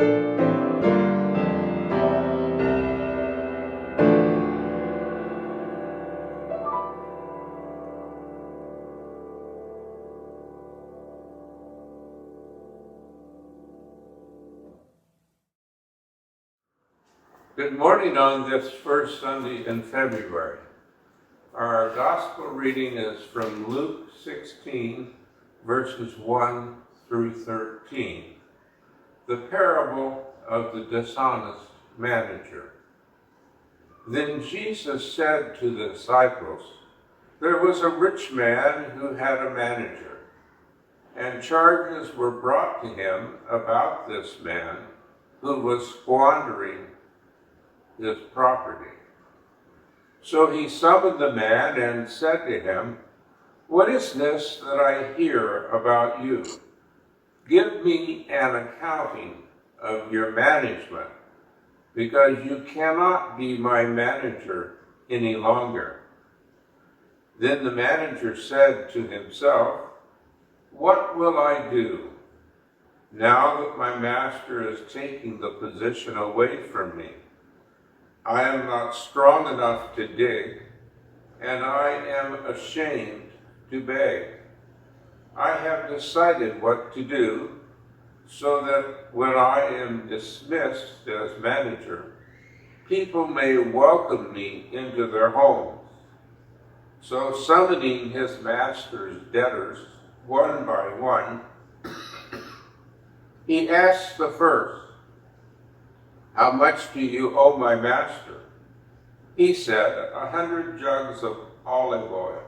Good morning on this first Sunday in February. Our gospel reading is from Luke 16, verses 1 through 13. The parable of the dishonest manager. Then Jesus said to the disciples, "There was a rich man who had a manager, and charges were brought to him about this man who was squandering his property. So he summoned the man and said to him, 'What is this that I hear about you? Give me an accounting of your management, because you cannot be my manager any longer.' Then the manager said to himself, 'What will I do now that my master is taking the position away from me? I am not strong enough to dig, and I am ashamed to beg. I have decided what to do, so that when I am dismissed as manager, people may welcome me into their homes.' So summoning his master's debtors one by one, he asked the first, 'How much do you owe my master?' He said, 100 jugs of olive oil.'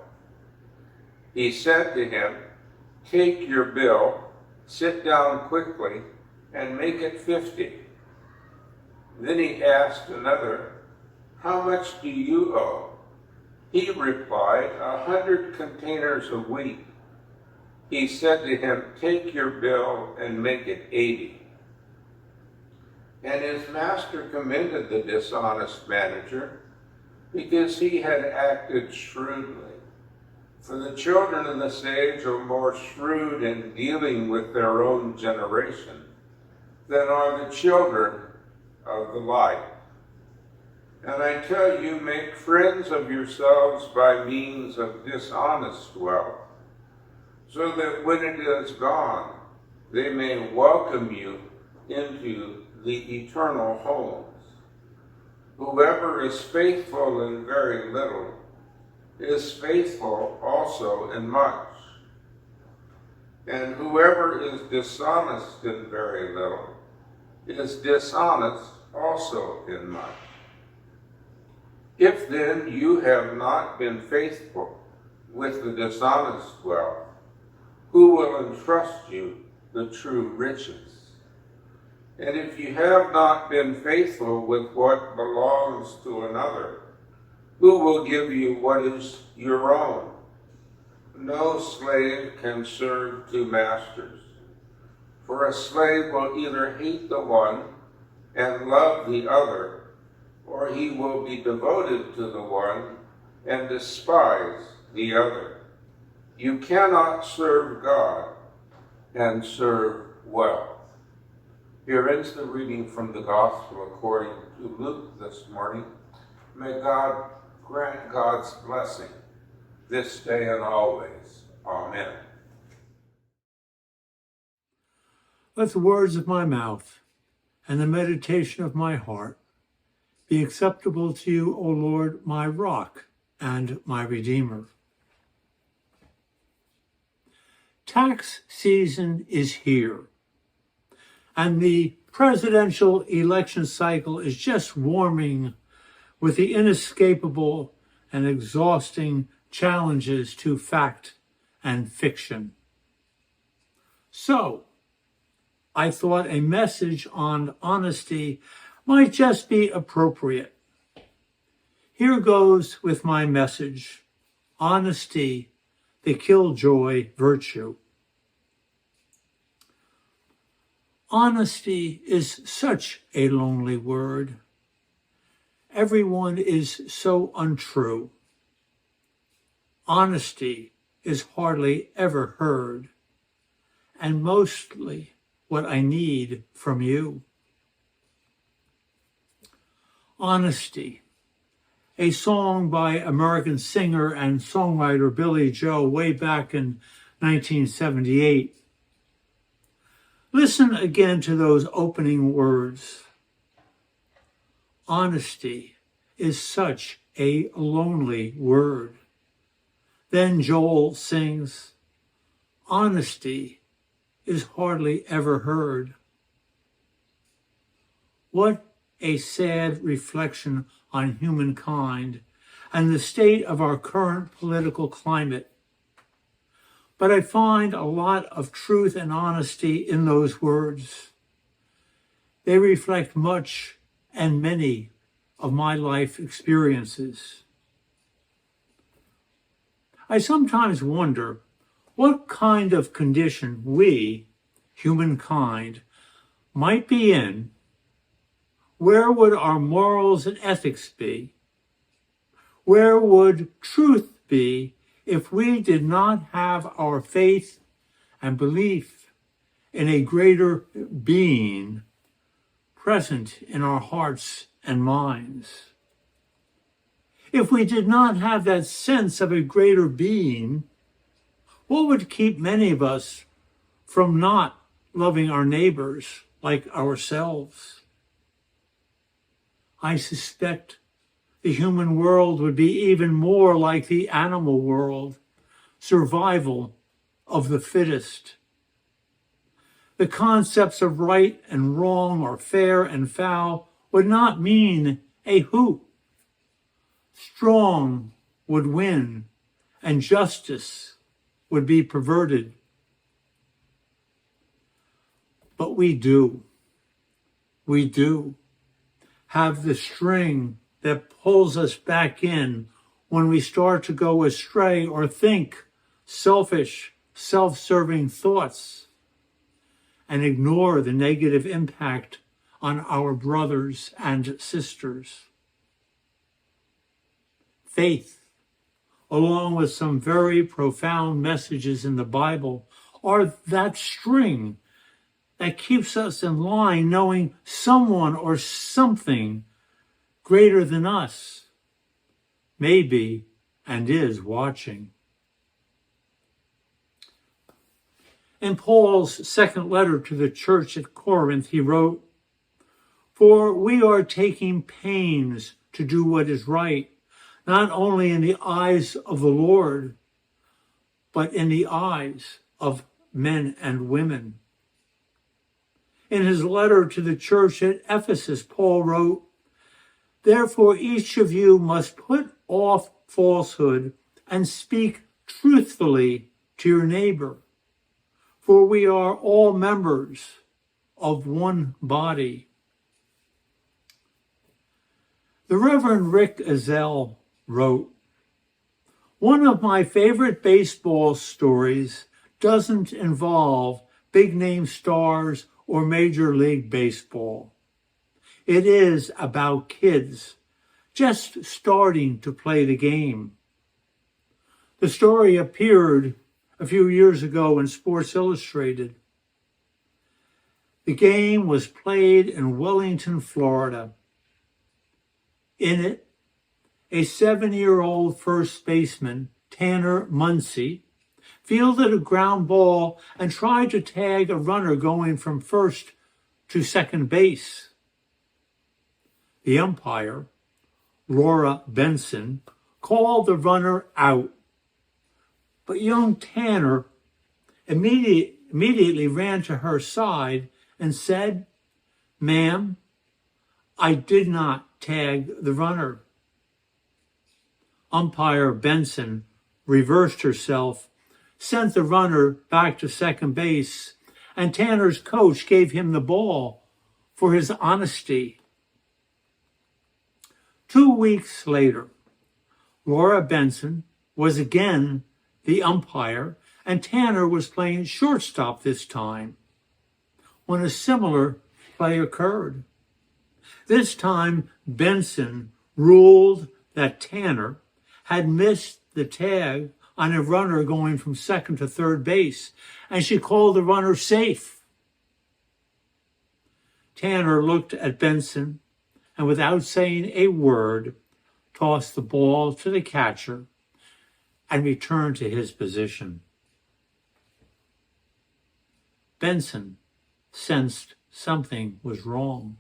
He said to him, 'Take your bill, sit down quickly, and make it 50. Then he asked another, 'How much do you owe?' He replied, 100 containers of wheat. He said to him, 'Take your bill and make it 80. And his master commended the dishonest manager because he had acted shrewdly. For the children of this age are more shrewd in dealing with their own generation than are the children of the light. And I tell you, make friends of yourselves by means of dishonest wealth, so that when it is gone, they may welcome you into the eternal homes. Whoever is faithful in very little is faithful also in much. And whoever is dishonest in very little is dishonest also in much. If then you have not been faithful with the dishonest wealth, who will entrust you the true riches? And if you have not been faithful with what belongs to another, who will give you what is your own? No slave can serve two masters, for a slave will either hate the one and love the other, or he will be devoted to the one and despise the other. You cannot serve God and serve wealth." Here ends the reading from the Gospel according to Luke this morning. May God grant God's blessing this day and always. Amen. Let the words of my mouth and the meditation of my heart be acceptable to you, O Lord, my rock and my redeemer. Tax season is here, and the presidential election cycle is just warming with the inescapable and exhausting challenges to fact and fiction. So, I thought a message on honesty might just be appropriate. Here goes with my message: honesty, the killjoy virtue. Honesty is such a lonely word. Everyone is so untrue. Honesty is hardly ever heard, and mostly what I need from you. Honesty, a song by American singer and songwriter Billy Joe way back in 1978. Listen again to those opening words. Honesty is such a lonely word. Then Joel sings, honesty is hardly ever heard. What a sad reflection on humankind and the state of our current political climate. But I find a lot of truth and honesty in those words. They reflect much and many of my life experiences. I sometimes wonder what kind of condition we, humankind, might be in. Where would our morals and ethics be? Where would truth be if we did not have our faith and belief in a greater being present in our hearts and minds? If we did not have that sense of a greater being, what would keep many of us from not loving our neighbors like ourselves? I suspect the human world would be even more like the animal world, survival of the fittest. The concepts of right and wrong or fair and foul would not mean a hoot. Strong would win and justice would be perverted. But we do have the string that pulls us back in when we start to go astray or think selfish, self-serving thoughts and ignore the negative impact on our brothers and sisters. Faith, along with some very profound messages in the Bible, are that string that keeps us in line, knowing someone or something greater than us may be and is watching. In Paul's second letter to the church at Corinth, he wrote, "For we are taking pains to do what is right, not only in the eyes of the Lord, but in the eyes of men and women." In his letter to the church at Ephesus, Paul wrote, "Therefore each of you must put off falsehood and speak truthfully to your neighbor, for we are all members of one body." The Reverend Rick Ezzell wrote, "One of my favorite baseball stories doesn't involve big-name stars or Major League Baseball. It is about kids just starting to play the game." The story appeared a few years ago in Sports Illustrated. The game was played in Wellington, Florida. In it, a 7-year-old first baseman, Tanner Muncy, fielded a ground ball and tried to tag a runner going from first to second base. The umpire, Laura Benson, called the runner out. But young Tanner immediately ran to her side and said, "Ma'am, I did not tag the runner." Umpire Benson reversed herself, sent the runner back to second base, and Tanner's coach gave him the ball for his honesty. 2 weeks later, Laura Benson was again the umpire, and Tanner was playing shortstop this time, when a similar play occurred. This time, Benson ruled that Tanner had missed the tag on a runner going from second to third base, and she called the runner safe. Tanner looked at Benson and without saying a word, tossed the ball to the catcher and returned to his position. Benson sensed something was wrong.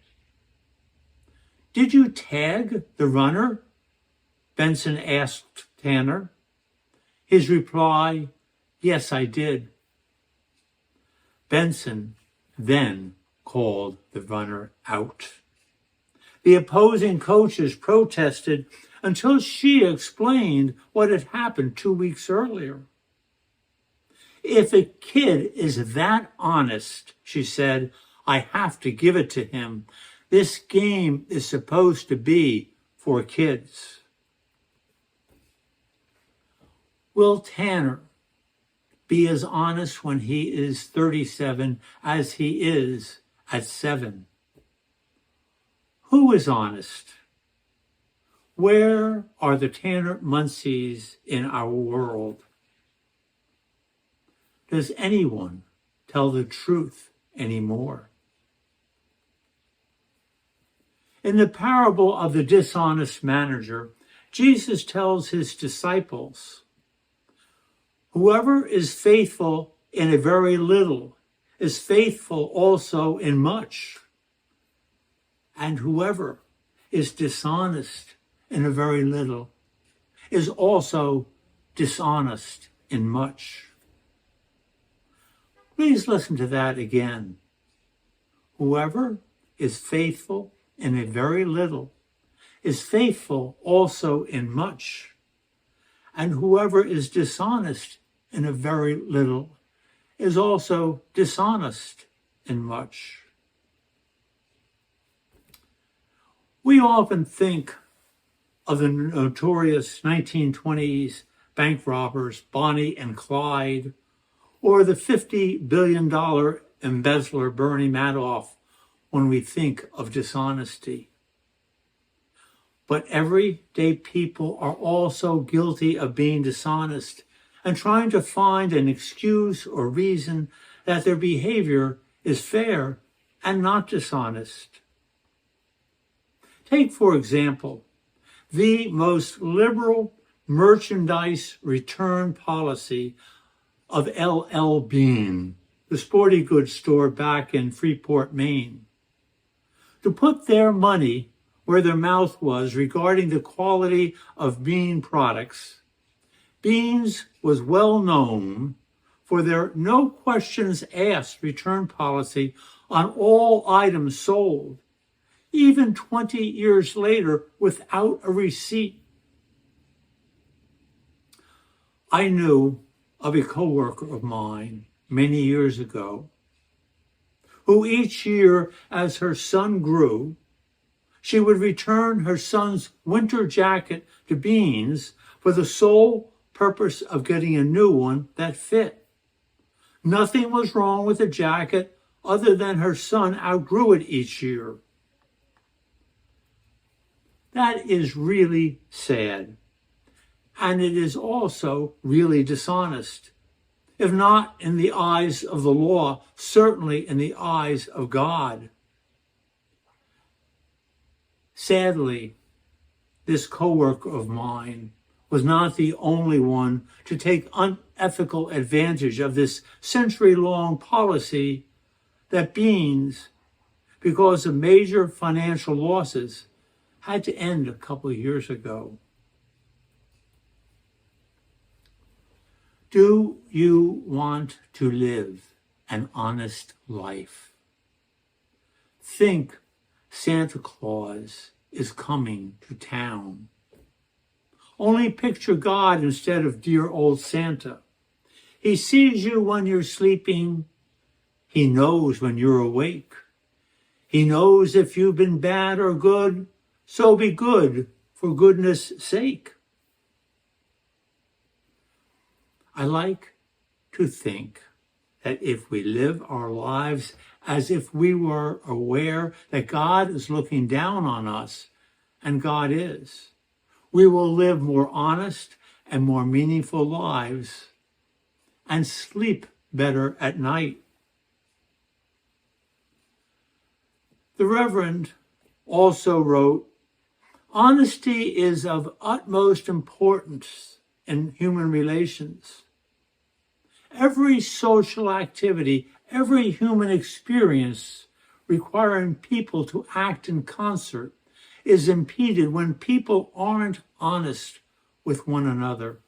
"Did you tag the runner?" Benson asked Tanner. His reply, "Yes, I did." Benson then called the runner out. The opposing coaches protested until she explained what had happened 2 weeks earlier. "If a kid is that honest," she said, "I have to give it to him. This game is supposed to be for kids." Will Tanner be as honest when he is 37 as he is at 7? Who is honest? Where are the Tanner Muncies in our world? Does anyone tell the truth anymore? In the parable of the dishonest manager, Jesus tells his disciples, "Whoever is faithful in a very little is faithful also in much. And whoever is dishonest in a very little is also dishonest in much." Please listen to that again. Whoever is faithful in a very little is faithful also in much. And whoever is dishonest in a very little is also dishonest in much. We often think of the notorious 1920s bank robbers Bonnie and Clyde, or the $50 billion embezzler Bernie Madoff when we think of dishonesty. But everyday people are also guilty of being dishonest and trying to find an excuse or reason that their behavior is fair and not dishonest. Take, for example, the most liberal merchandise return policy of L.L. Bean, the sporting goods store back in Freeport, Maine. To put their money where their mouth was regarding the quality of Bean products, Beans was well known for their no questions asked return policy on all items sold, even 20 years later without a receipt. I knew of a coworker of mine many years ago who each year as her son grew, she would return her son's winter jacket to Beans for the sole purpose of getting a new one that fit. Nothing was wrong with the jacket other than her son outgrew it each year. That is really sad. And it is also really dishonest. If not in the eyes of the law, certainly in the eyes of God. Sadly, this coworker of mine was not the only one to take unethical advantage of this century-long policy that Beans, because of major financial losses, had to end a couple of years ago. Do you want to live an honest life? Think Santa Claus is coming to town. Only picture God instead of dear old Santa. He sees you when you're sleeping. He knows when you're awake. He knows if you've been bad or good, so be good for goodness sake. I like to think that if we live our lives as if we were aware that God is looking down on us, and God is, we will live more honest and more meaningful lives and sleep better at night. The Reverend also wrote, "Honesty is of utmost importance in human relations. Every social activity, every human experience requiring people to act in concert is impeded when people aren't honest with one another."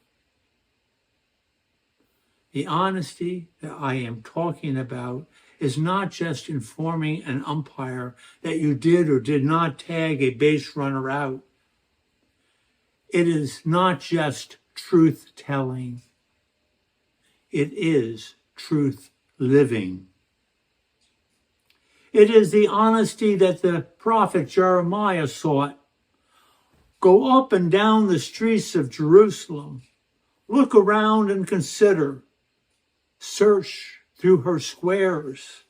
The honesty that I am talking about is not just informing an umpire that you did or did not tag a base runner out. It is not just truth telling. It is truth living. It is the honesty that the prophet Jeremiah sought. Go up and down the streets of Jerusalem. Look around and consider. Search through her squares.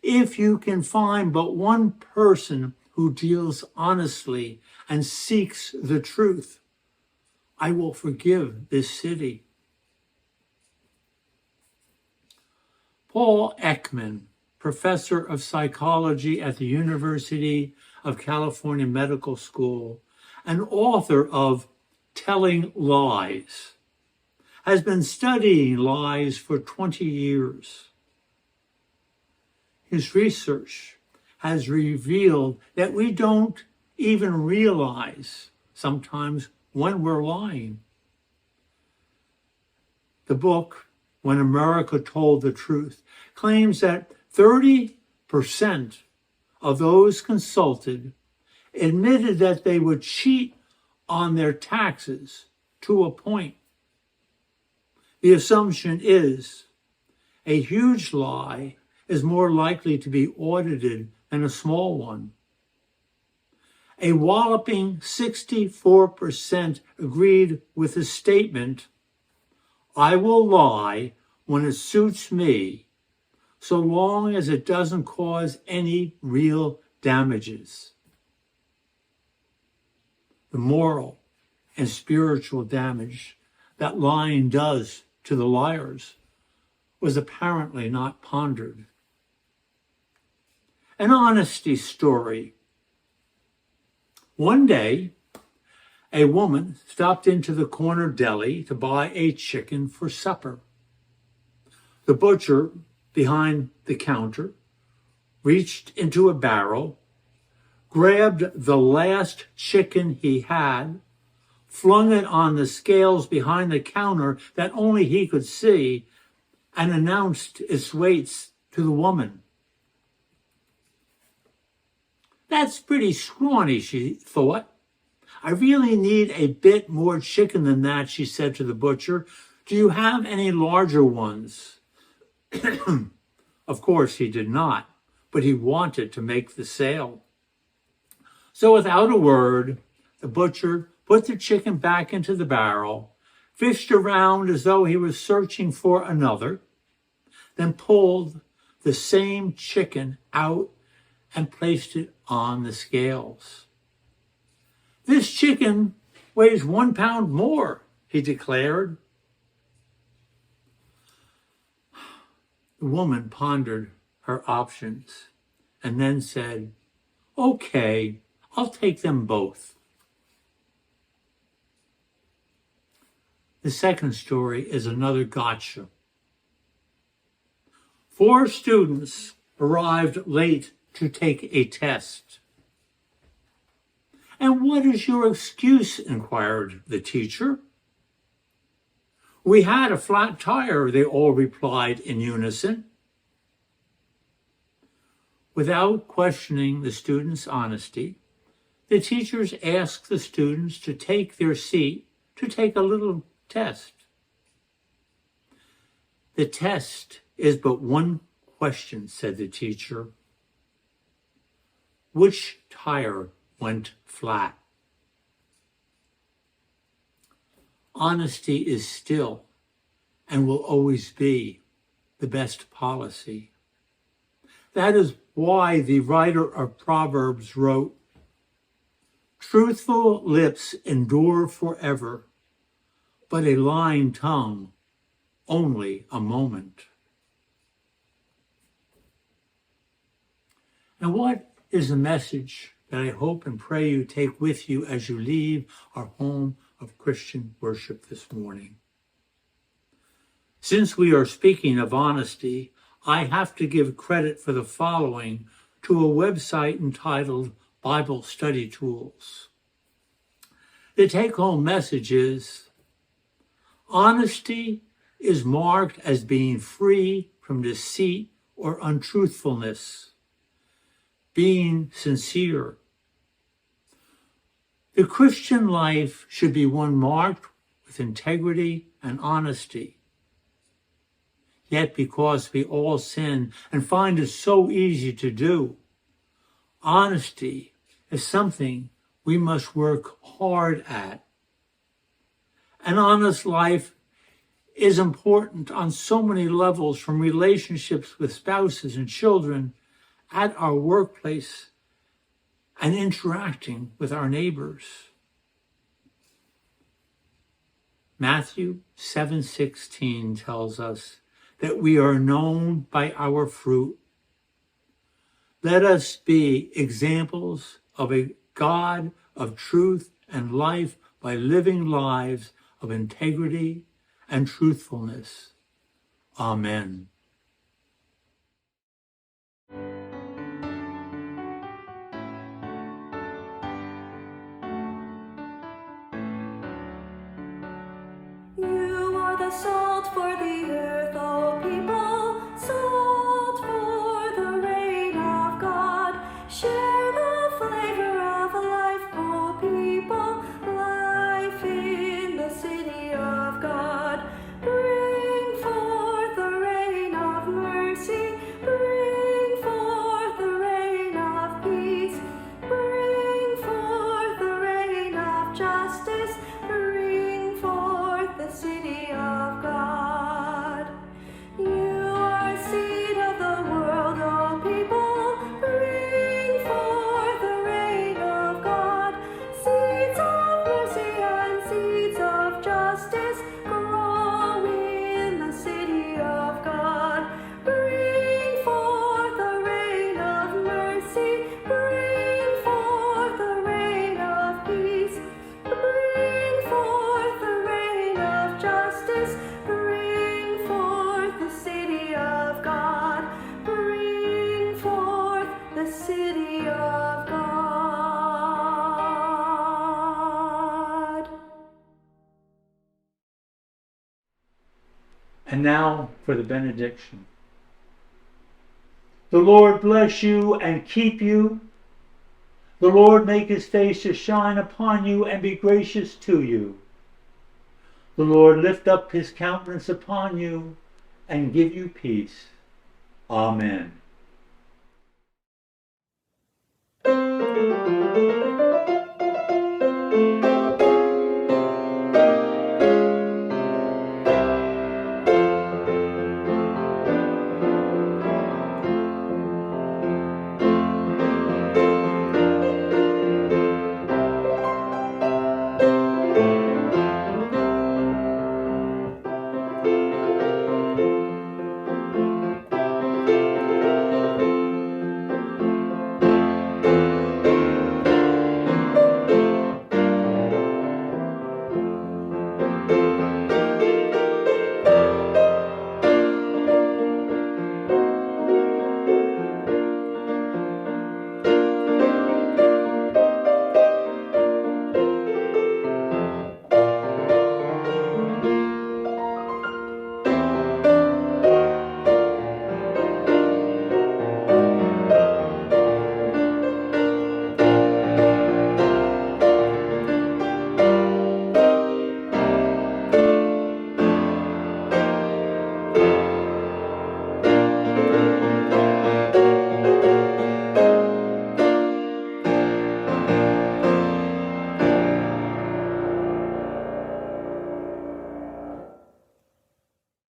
If you can find but one person who deals honestly and seeks the truth, I will forgive this city. Paul Ekman, professor of psychology at the University of California Medical School and author of Telling Lies, has been studying lies for 20 years. His research has revealed that we don't even realize sometimes when we're lying. The book, When America Told the Truth, claims that 30% of those consulted admitted that they would cheat on their taxes to a point. The assumption is a huge lie is more likely to be audited than a small one. A walloping 64% agreed with the statement, "I will lie when it suits me, so long as it doesn't cause any real damages." The moral and spiritual damage that lying does to the liars was apparently not pondered. An honesty story. One day, a woman stopped into the corner deli to buy a chicken for supper. The butcher behind the counter reached into a barrel, grabbed the last chicken he had, flung it on the scales behind the counter that only he could see, and announced its weights to the woman. "That's pretty scrawny," she thought. "I really need a bit more chicken than that," she said to the butcher. "Do you have any larger ones?" Of course he did not, but he wanted to make the sale. So without a word, the butcher put the chicken back into the barrel, fished around as though he was searching for another, then pulled the same chicken out and placed it on the scales. "This chicken weighs 1 pound more," he declared. The woman pondered her options and then said, "Okay, I'll take them both." The second story is another gotcha. 4 students arrived late to take a test. "And what is your excuse?" inquired the teacher. "We had a flat tire," they all replied in unison. Without questioning the students' honesty, the teachers asked the students to take their seat to take a little test. "The test is but one question," said the teacher. "Which tire went flat?" Honesty is still and will always be the best policy. That is why the writer of Proverbs wrote, "Truthful lips endure forever, but a lying tongue only a moment." And what is the message that I hope and pray you take with you as you leave our home of Christian worship this morning. Since we are speaking of honesty, I have to give credit for the following to a website entitled Bible Study Tools. The take-home message is, honesty is marked as being free from deceit or untruthfulness, being sincere. The Christian life should be one marked with integrity and honesty. Yet because we all sin and find it so easy to do, honesty is something we must work hard at. An honest life is important on so many levels, from relationships with spouses and children, at our workplace, and interacting with our neighbors. Matthew 7:16 tells us that we are known by our fruit. Let us be examples of a God of truth and life by living lives of integrity and truthfulness. Amen. You are the salt for the earth, O people, salt for the reign of God. Share the flavor of life, O people, life in the city of God. Bring forth the reign of mercy, bring forth the reign of peace, bring forth the reign of justice, bring forth the city of God. You are seed of the world, O people, bring forth the reign of God. Seeds of mercy and seeds of justice grow in the city of God. Bring forth the reign of mercy, bring forth the reign of peace, bring forth the reign of justice, bring forth the city of God, bring forth the city of God. And now for the benediction. The Lord bless you and keep you. The Lord make his face to shine upon you and be gracious to you. The Lord lift up his countenance upon you and give you peace. Amen.